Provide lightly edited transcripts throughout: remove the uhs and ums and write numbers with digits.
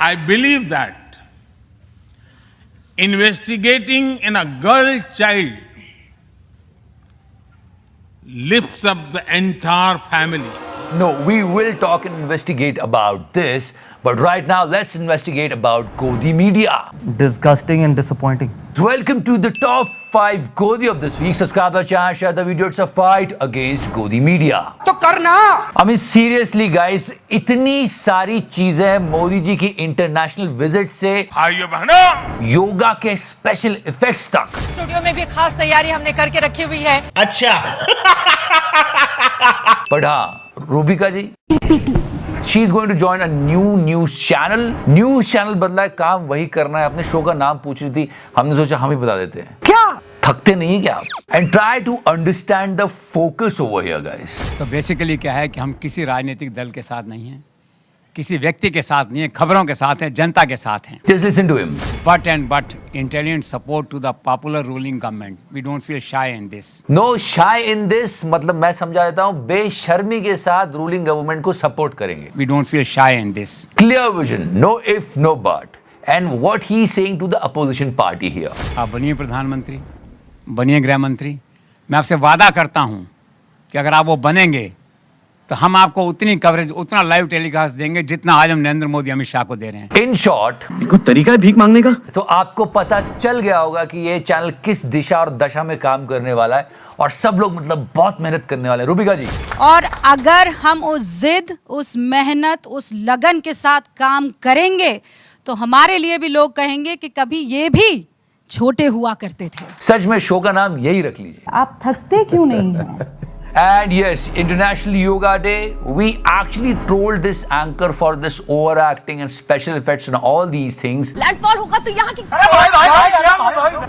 I believe that investigating in a girl child lifts up the entire family. No, we will talk and investigate about this, but right now let's investigate about Godi Media. Disgusting and disappointing. So welcome to the top 5 Godi of this week. Subscribe our channel, share the video. It's a fight against Godi Media. तो करना। I mean seriously guys, इतनी सारी चीजें मोदी जी की international visit से भाइयों बहनों, योगा के स्पेशल इफेक्ट्स तक। स्टूडियो में भी खास तैयारी हमने करके रखी हुई है। But हाँ, रूबिका जी, she is going to join a new news channel. News channel बदला है, काम वही करना है। अपने शो का नाम पूछ रही थी, हमने सोचा हम ही बता देते हैं। क्या? थकते नहीं है क्या आप? And try to understand the focus over here, guys. तो बेसिकली क्या है कि हम किसी राजनीतिक दल के साथ नहीं हैं, किसी व्यक्ति के साथ नहीं है, खबरों के साथ हैं, जनता के साथ हैं। Just listen to him. But intelligent support to the popular ruling government. We don't feel shy in this. No shy in this, मतलब मैं समझा देता हूँ, बेशर्मी के साथ रूलिंग गवर्नमेंट को सपोर्ट करेंगे। We don't feel shy in this. Clear vision, no if, no but. And what he is saying to the opposition party here. आप बनिए प्रधानमंत्री, बनिए गृह मंत्री। मैं आपसे वादा करता हूँ कि अगर आप वो बनेंगे तो हम आपको उतनी कवरेज, उतना लाइव टेलीकास्ट देंगे जितना आज हम नरेंद्र मोदी अमित शाह को दे रहे हैं। In short, कोई तरीका है भीख मांगने का? तो आपको पता चल गया होगा कि ये चैनल किस दिशा और दशा में काम करने वाला है और सब लोग मतलब बहुत मेहनत करने वाले हैं। रूबिका जी, और अगर हम उस जिद, उस मेहनत, उस लगन के साथ काम करेंगे तो हमारे लिए भी लोग कहेंगे कि कभी ये भी छोटे हुआ करते थे। सच में शो का नाम यही रख लीजिए। आप थकते क्यों नहीं हैं? And yes, International Yoga Day, we actually trolled this anchor for this overacting and special effects and all these things. Landfall होगा तो यहाँ की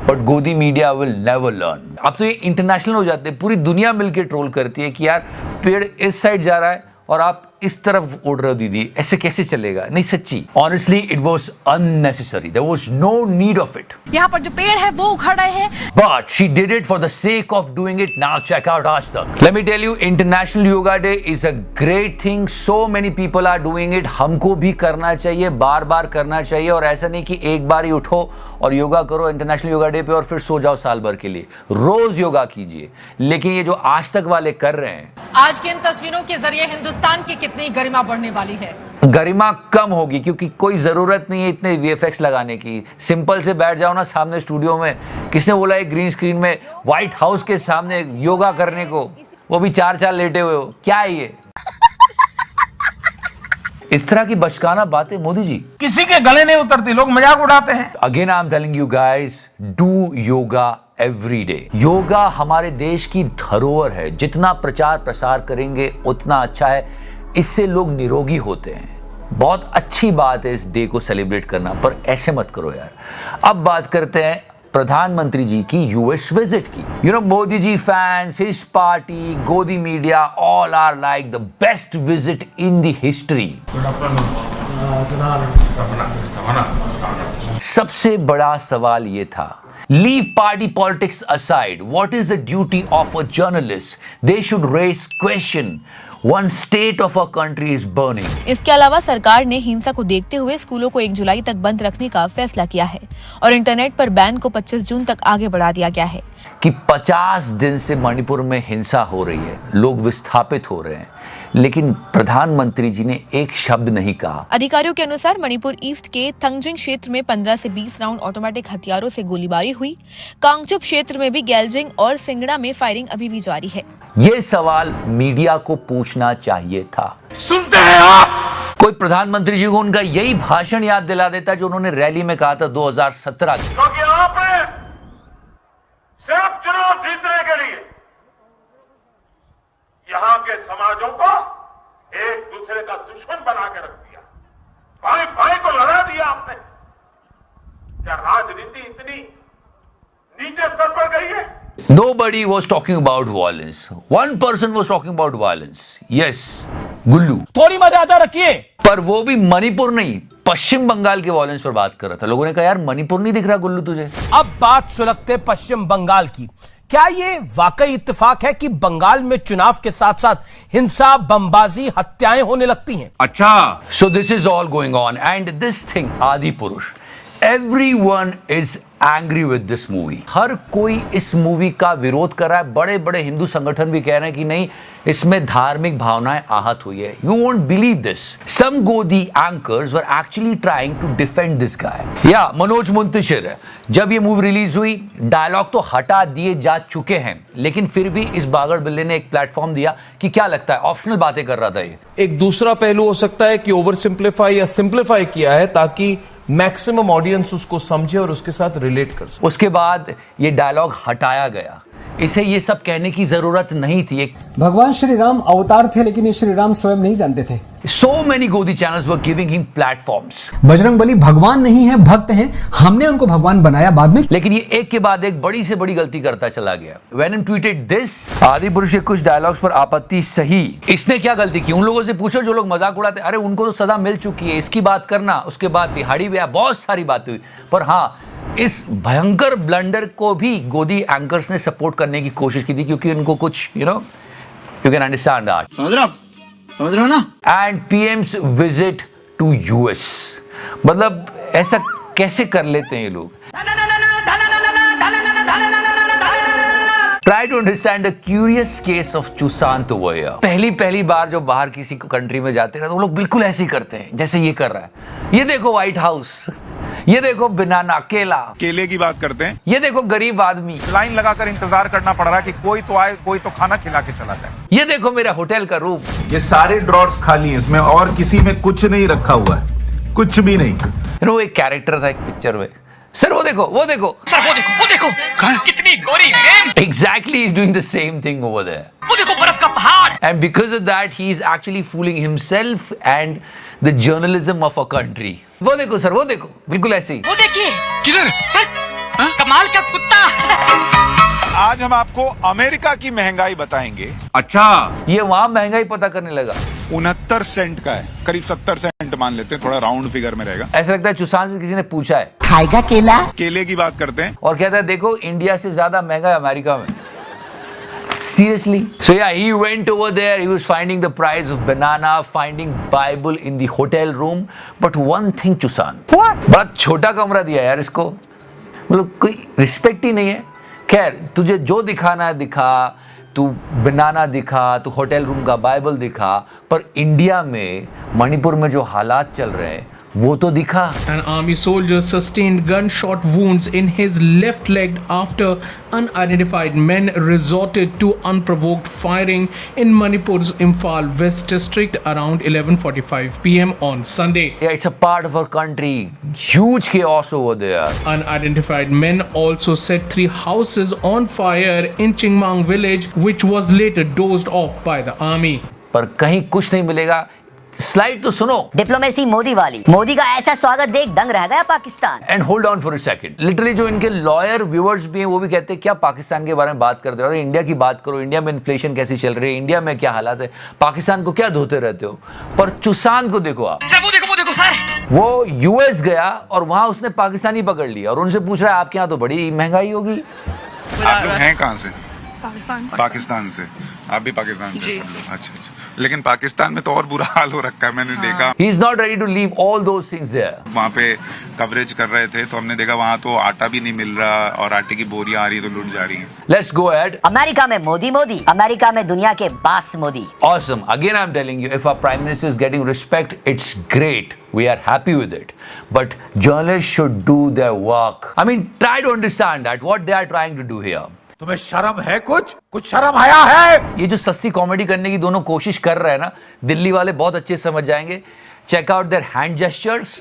But Godi Media will never learn. अब तो ये इंटरनेशनल हो जाते हैं, पूरी दुनिया मिलके ट्रोल करती है कि यार पेड़ इस साइड जा रहा है और आप इस तरफ उड़ रहे हो दीदी, ऐसे कैसे चलेगा? नहीं सच्ची, honestly it was unnecessary. There was no need of it. यहाँ पर जो पेड़ है वो उखड़ रहे हैं। But she did it for the sake of doing it. Now check out Aaj Tak. Let me tell you, International Yoga Day is a great thing. So many people are doing it. हमको भी करना चाहिए, बार बार करना चाहिए और ऐसा नहीं कि एक बार ही उठो और योगा करो इंटरनेशनल योगा डे पे और फिर सो जाओ साल भर के लिए। रोज योगा कीजिए। लेकिन ये जो आज तक वाले कर रहे हैं, आज की इन तस्वीरों के जरिए हिंदुस्तान की कितनी गरिमा बढ़ने वाली है। गरिमा कम होगी क्योंकि कोई जरूरत नहीं है इतने वीएफएक्स लगाने की। सिंपल से बैठ जाओ ना सामने स्टूडियो में। किसने बोला है ग्रीन स्क्रीन में व्हाइट हाउस के सामने योगा करने को, वो भी 4 लेटे हुए हो? क्या है ये? इस तरह की बचकाना बातें मोदी जी किसी के गले नहीं उतरती, लोग मजाक उड़ाते हैं। Again I am telling you guys, do yoga every day. Yoga हमारे देश की धरोहर है, जितना प्रचार प्रसार करेंगे उतना अच्छा है। इससे लोग निरोगी होते हैं। बहुत अच्छी बात है इस डे को सेलिब्रेट करना, पर ऐसे मत करो यार। अब बात करते हैं प्रधानमंत्री जी की यूएस विजिट की। You know Modi ji fans, his party, Godi media, all are like the best visit in the history. सबसे बड़ा सवाल ये था, leave party politics aside, what is the duty of a journalist? They should raise question. One state of our country is burning. इसके अलावा सरकार ने हिंसा को देखते हुए स्कूलों को 1 जुलाई तक बंद रखने का फैसला किया है और इंटरनेट पर बैन को 25 जून तक आगे बढ़ा दिया गया है। कि 50 दिन से मणिपुर में हिंसा हो रही है, लोग विस्थापित हो रहे हैं, लेकिन प्रधानमंत्री जी ने एक शब्द नहीं कहा। अधिकारियों के अनुसार मणिपुर ईस्ट के थंगजिंग क्षेत्र में 15 से 20 राउंड ऑटोमेटिक हथियारों से गोलीबारी हुई। कांगचुप क्षेत्र में भी गैलजिंग और सिंगड़ा में फायरिंग अभी भी जारी है। ये सवाल मीडिया को पूछना चाहिए था। सुनते हैं आप? कोई प्रधानमंत्री जी को उनका यही भाषण याद दिला देता जो उन्होंने रैली में कहा था 2017 में। क्योंकि आपने सिर्फ चुनाव जीतने के लिए यहां के समाजों को एक दूसरे का दुश्मन बना के रख दिया, भाई भाई को लड़ा दिया आपने। क्या राजनीति इतनी नीचे स्तर पर गई है? Nobody was talking about violence. One person was talking about violence. Yes, गुल्लू। थोड़ी मर्यादा रखिए। पर वो भी मणिपुर नहीं, पश्चिम बंगाल के वॉयलेंस पर बात कर रहा था। लोगों ने कहा यार मणिपुर नहीं दिख रहा गुल्लू तुझे। अब बात सुलगते पश्चिम बंगाल की। क्या ये वाकई इत्तेफाक है कि बंगाल में चुनाव के साथ साथ हिंसा, बमबाजी, हत्याएं होने लगती हैं? अच्छा, so this is all going on and this thing, Adipurush, everyone is angry with this movie. हर कोई इस मूवी का विरोध कर रहा है. बड़े बड़े हिंदू संगठन भी कह रहे हैं कि नहीं, इसमें धार्मिक भावनाएं आहत हुई है. You won't believe this. Some Godi anchors were actually trying to defend this guy. या मनोज मुंतशिर है. जब ये मूवी रिलीज हुई, डायलॉग तो हटा दिए जा चुके हैं, लेकिन फिर भी इस बागड़ बिल्ले ने एक प्लेटफॉर्म दिया कि क्या लगता है, ऑप्शनल बातें कर रहा था ये. एक दूसरा पहलू हो सकता है कि ओवर सिंप्लीफाई या सिंप्लीफाई किया है ताकि मैक्सिमम ऑडियंस उसको समझे और उसके साथ रिलेट कर सके. उसके बाद ये डायलॉग हटाया गया. इसे ये सब कहने की जरूरत नहीं थी. भगवान श्री राम अवतार थे, लेकिन ये श्री राम स्वयं नहीं जानते थे. So many Godi channels were giving him platforms. Bajrangbali भगवान नहीं है, भक्त हैं. हमने उनको भगवान बनाया बाद में. लेकिन ये एक के बाद एक बड़ी से बड़ी गलती करता चला गया. When he tweeted this, Adipurush के कुछ डायलॉग्स पर आपत्ति सही. इसने क्या गलती की? उन लोगों से पूछो जो लोग मजाक उड़ाते, अरे उनको तो सजा मिल चुकी है, इसकी बात करना. उसके बाद तिहाड़ी भी आया, बहुत सारी बातें हुई. पर हाँ, इस भयंकर ब्लंडर को भी गोदी एंकर्स ने सपोर्ट करने की कोशिश की थी, क्योंकि उनको कुछ यू कैन अंडरस्टैंड दैट. समझ रहे हो ना? And PM's visit to US. मतलब ऐसा कैसे कर लेते हैं ये लोग? Try to understand the curious case of Sushant over here. पहली बार जो बाहर किसी कंट्री में जाते हैं तो वो लोग बिल्कुल ऐसे ही करते हैं जैसे ये कर रहा है. ये देखो व्हाइट हाउस, ये देखो बनाना, केले की बात करते हैं. ये देखो गरीब आदमी, लाइन लगाकर इंतजार करना पड़ रहा है कि कोई तो आए, कोई तो खाना खिला के चला जाए. ये देखो मेरा होटल का रूम. ये सारे ड्रॉर्स खाली हैं, इसमें और किसी में कुछ नहीं रखा हुआ है, कुछ भी नहीं. एक कैरेक्टर था एक पिक्चर में. सर वो देखो कितनी गोरी ma'am. Exactly, he's doing the same thing over there. वो देखो बर्फ का पहाड़. And because of that, he is actually fooling himself and the journalism of a country. वो देखो सर, वो देखो, बिल्कुल ऐसे ही. वो देखिए किधर कमाल का कुत्ता. आज हम आपको अमेरिका की महंगाई बताएंगे. अच्छा, ये वहां महंगाई पता करने लगा. 69 सेंट का है, करीब 70 सेंट मान लेते हैं, थोड़ा राउंड फिगर में रहेगा. ऐसा लगता है सुशांत से किसी ने पूछा है, खाएगा केला? केले की बात करते हैं और कहता है देखो इंडिया से ज्यादा महंगा है अमेरिका में. Seriously? So yeah, he went over there, he was finding the price of banana, finding Bible in the hotel room. But one thing, Sushant, बड़ा छोटा कमरा दिया यार इसको, मतलब कोई रिस्पेक्ट ही नहीं है. खैर, तुझे जो दिखाना है दिखा, तू बनाना दिखा, तू होटल रूम का बाइबल दिखा, पर इंडिया में मणिपुर में जो हालात चल रहे हैं वो तो दिखा. An army soldier sustained gunshot wounds in his left leg after unidentified men resorted to unprovoked firing in Manipur's Imphal West district around 11:45 p.m. on Sunday. Yeah, it's a part of our country. Huge chaos over there. Unidentified men also set 3 houses on fire in Chingmang village, which was later dozed off by the army. पर कहीं कुछ नहीं मिलेगा. Slide तो सुनो. Diplomacy Modi वाली. मोदी का ऐसा स्वागत देख दंग रह गया Pakistan. And hold on for a second. Literally जो इनके लॉयर व्यूअर्स भी हैं वो भी कहते हैं क्या पाकिस्तान के बारे में बात करते हो, इंडिया की बात करो, इंडिया में इन्फ्लेशन कैसी चल रही है, इंडिया में क्या हालात है, पाकिस्तान को क्या धोते रहते हो. पर सुशांत को देखो आप, वो देखो सर. वो यूएस गया और वहां उसने पाकिस्तानी पकड़ लिया और उनसे पूछ रहा है आपके यहाँ तो बड़ी महंगाई होगी. आप लोग हैं कहाँ से? पाकिस्तान से. आप भी पाकिस्तान से? अच्छा. लेकिन पाकिस्तान में तो और बुरा हाल हो रखा है, मैंने देखा. He is not ready to leave all those things there. वहाँ पे कवरेज कर रहे थे तो हमने देखा वहाँ तो आटा भी नहीं मिल रहा और आटे की बोरियां आ रही तो लुट जा रही हैं. Let's go ahead. अमेरिका में मोदी, अमेरिका में दुनिया के बास Modi. Awesome. Again, I'm telling you, if our prime minister is getting respect, it's great. We are happy with it. But journalists should do their work. I mean, try to understand that what they are trying to do here. तुम्हें शर्म है? कुछ शर्म आया है? ये जो सस्ती कॉमेडी करने की दोनों कोशिश कर रहे हैं ना, दिल्ली वाले बहुत अच्छे समझ जाएंगे. Check out their hand gestures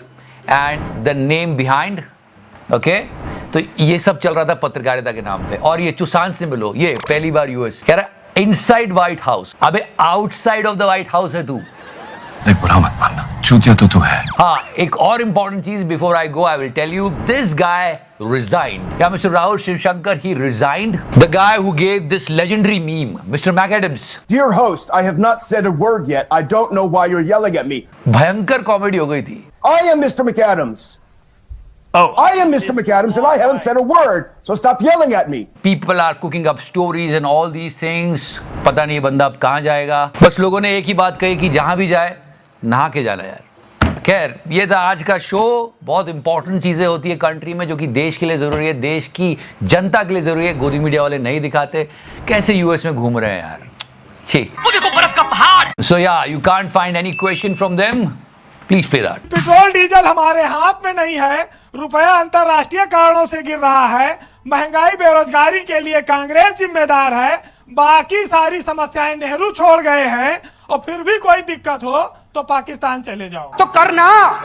and the name behind. Okay, तो ये सब चल रहा था पत्रकारिता के नाम पे. और ये सुशांत से मिलो, ये पहली बार यूएस कह रहा है इनसाइड व्हाइट हाउस. अबे outside of the white house है तू. बुरा मत मानना, चूतिया तो तू है. हाँ, एक और इंपॉर्टेंट चीज before I go, I will tell you, this guy resigned. Yeah, Mr. Rahul Shivshankar, he resigned. The guy who gave this legendary meme, Mr. McAdams. Dear host, I have not said a word yet. I don't know why you're yelling at me. भयंकर comedy हो गई थी. I am Mr. McAdams. I am Mr. McAdams and I haven't said a word, so stop yelling at me. People are cooking up stories and all these things. पता नहीं बंदा अब कहाँ जाएगा। बस लोगों ने एक ही बात कही कि जहां भी जाए नहा के जाना यार। खैर, ये था आज का शो। बहुत इंपॉर्टेंट चीजें होती है कंट्री में जो कि देश के लिए जरूरी है, देश की जनता के लिए जरूरी है। गोदी मीडिया वाले नहीं दिखाते। कैसे यूएस में घूम रहे हैं यार, छी। So yeah, you can't find any question from them. Please pay that. Petrol diesel हमारे हाथ में नहीं है, रुपया अंतरराष्ट्रीय कारणों से गिर रहा है, महंगाई बेरोजगारी के लिए कांग्रेस जिम्मेदार है, बाकी सारी समस्याएं नेहरू छोड़ गए हैं, और फिर भी कोई दिक्कत हो तो पाकिस्तान चले जाओ। तो करना